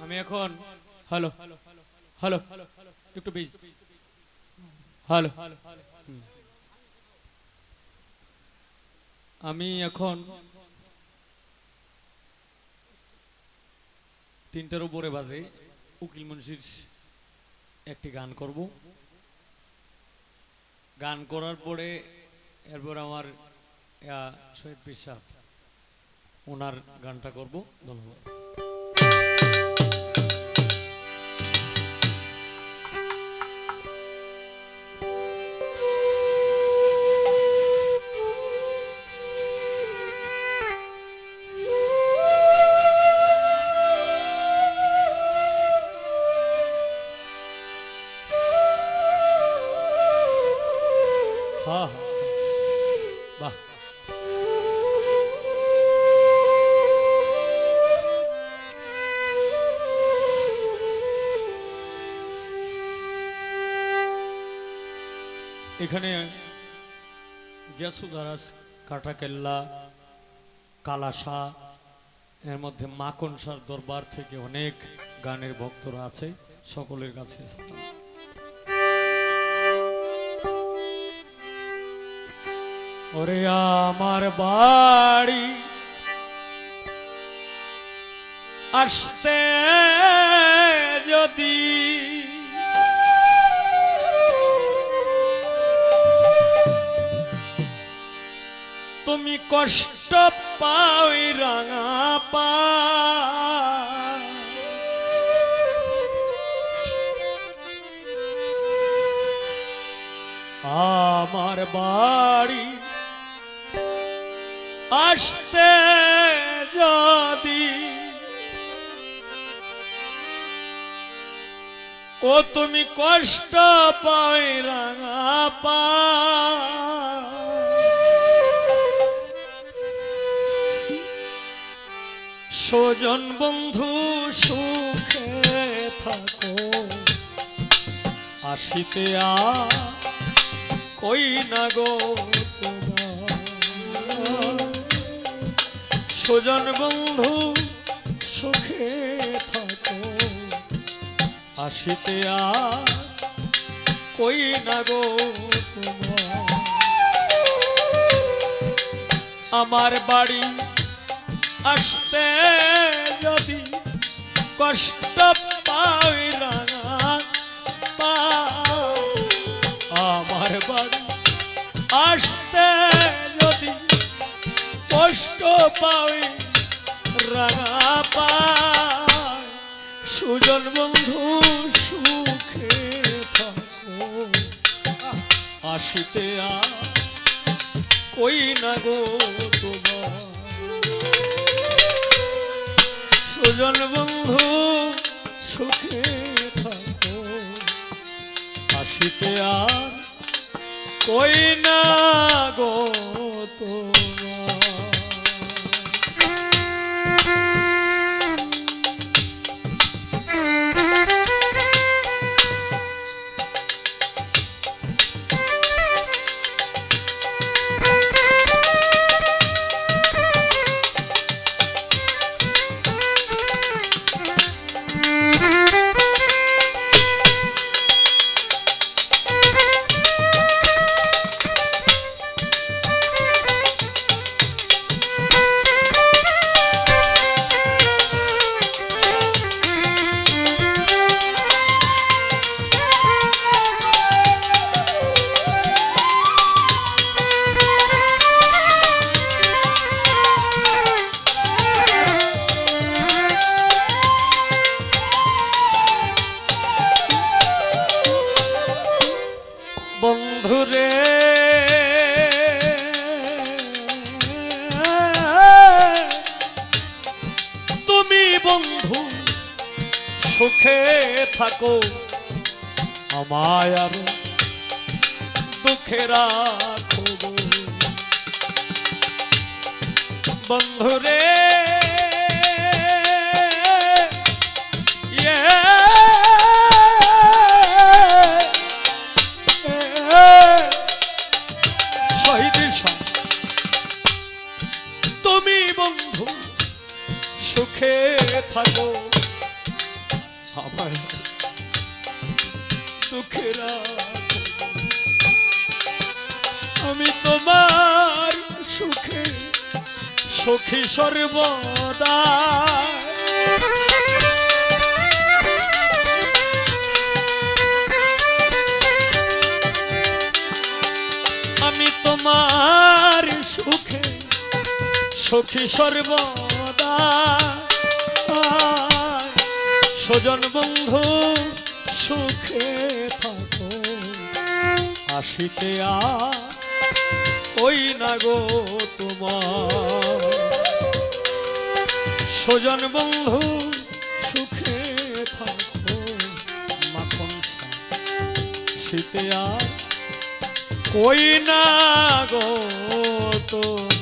আমি এখন hello hello একটু বেশ হ্যালো আমি এখন 3টার উপরে বাজে উকিল মুন্সির একটি গান করব। গান করার পরে এরপর আমার শহীদ পীর সাহেব ওনার গানটা করব। ধন্যবাদ। হ্যাঁ বাহ এখানে গিয়াসুদারাস কাটাকেল্লা কালাসা এর মধ্যে মাকনসার দরবার থেকে অনেক গানের ভক্তরা আছে, সকলের কাছে ওরে আমার বাড়ি আসতে যদি তুমি কষ্ট পাও রাঙা পা আমার বাড়ি আসতে যদি ও তুমি কষ্ট পাও রাঙা পা স্বজন বন্ধু সুখে থাকো আসিতে কই না গো স্বজন বন্ধু সুখে থাকো আসিতে কই না গো আমার বাড়ি আসতে যদি কষ্ট পাই রাঙা পা আমার বাড়ি আসতে যদি কষ্ট পাই রাঙা পা সুজন বন্ধু সুখে থাকো আসিতে কই না গো তোমার সুজন বন্ধু সুখে থাকো আসিতে কই না গো তোমার বন্ধুরে তুমি বন্ধু সুখে থাকো আমায় আর দুঃখে রাখো বন্ধুরে তুমি বন্ধু সুখে থাকো আমার দুঃখের আমি তোমার সুখে সখী সর্বদা আমি তোমার সুখে সখী সর্বদা স্বজন বন্ধু সুখে থাকো আসিতে ওই না গো তোমার স্বজন বন্ধু সুখে থাকো মাখন শীতে কই না গো তোমার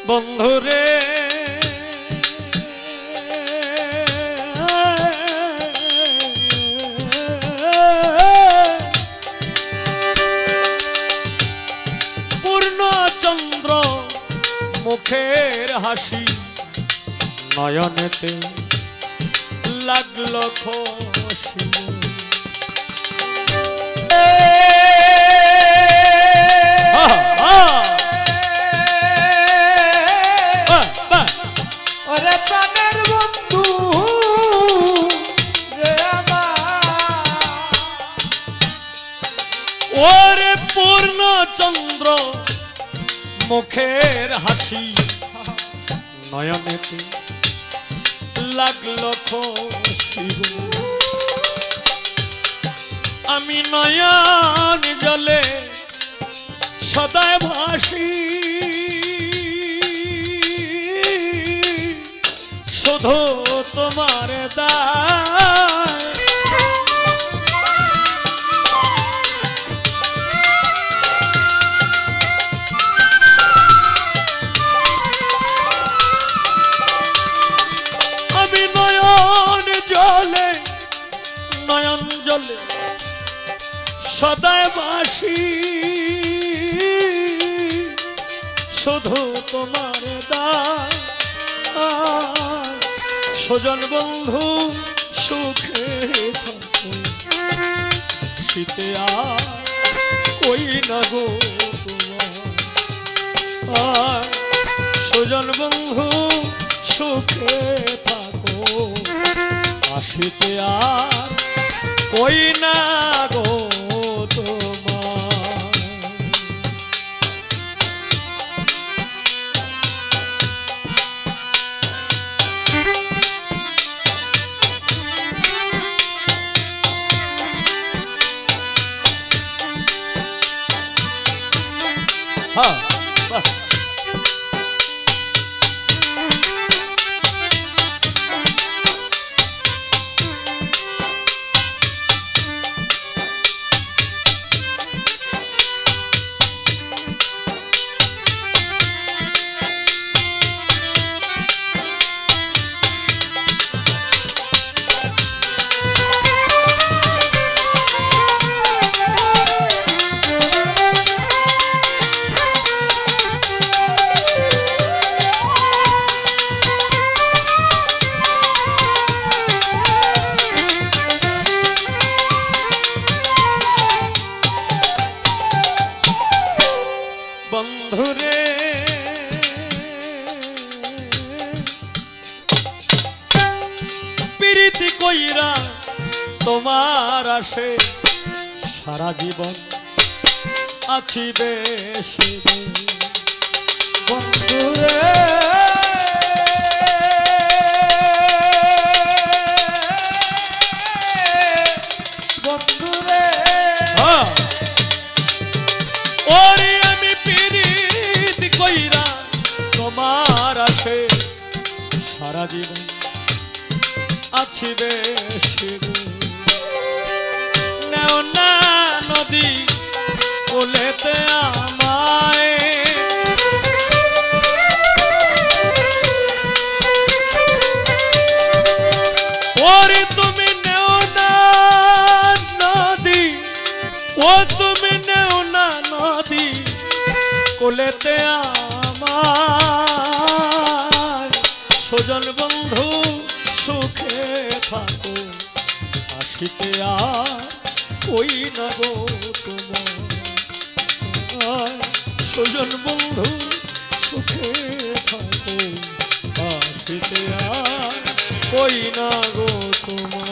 বন্ধুরে পূর্ণচন্দ্র মুখের হাসি নয়নেতে লাগলো খুশি ওরে পূর্ণচন্দ্র মুখের হাসি নয়নেতে লাগলো খুশি আমি নয়ন জলে সদায় ভাসি শুধু তোমার দায় আমি নয়ন জলে সদায় বাসি শুধু তোমার দায় স্বজন বন্ধু সুখে থাকো শীতে কই না গো তোমার স্বজন বন্ধু সুখে থাকো আসিতে কই না গো তোমার হ্যাঁ বন্ধুরে প্রীতি কইরা তোমার আসে সারা জীবন আছি বেশি বন্ধুরে বন্ধুরে ওরে আমি প্রীতি কইরা তোমার আসে সারা জীবন আছি বেশি নেও না নদী কোলেতে আমায় ওরে তুমি নেও না নদী ও তুমি নেও না নদী কোলেতে আমার সজন বন্ধু সুখে থাকো আসিতে আর ওই না গো তোমার সজন বন্ধু সুখে থাকো আসিতে আর ওই না গো তোমার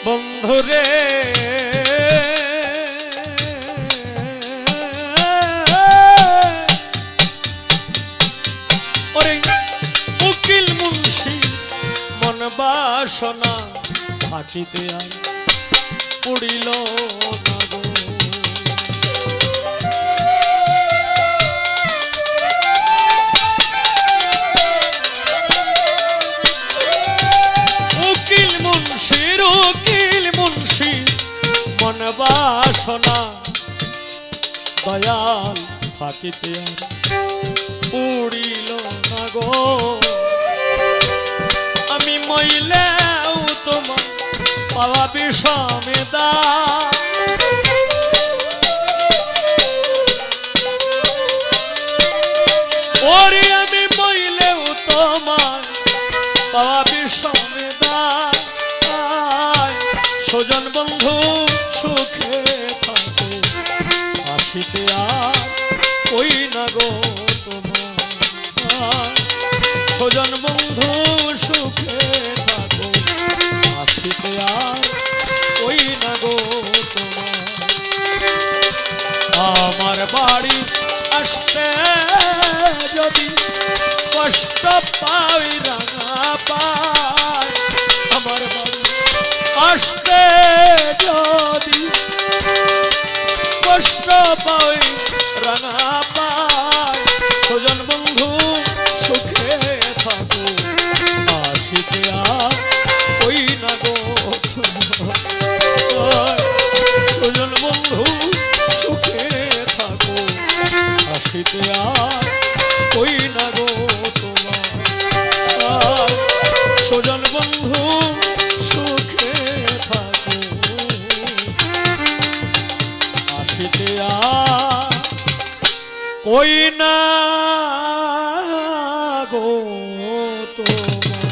বন্ধুরে ওরে উকিল মুন্সি মন বাসনা থাকিতে আর পুড়িল না গো উকিল মুন্সি মন বাসনা দয়াল থাকিতে আর পুড়িল না গো আমি মইলেও তোমার পাওয়া বিষমেদা ওরে আমি মইলেও তোমার পাওয়া বিষমেদা সজন বন্ধু সুখে থাকো আসিতে আর ওই না গো তোমার সজন বন্ধু সুখে থাকো আসিতে আর ওই না গো তোমার আমার বাড়ি আসতে যদি কষ্ট পাই রাঙা পাই আমার বাড়ি আসতে যদি কষ্ট পাই রাঙা পাই সজন বন্ধু সুখে থাকো আসিতে আর ওই না গো সজন বন্ধু সুখে থাকো আসিতে আর ওই না গো তোমার সজন বন্ধু সুখে থাকো আসিতে আর ওই না গো তোমার।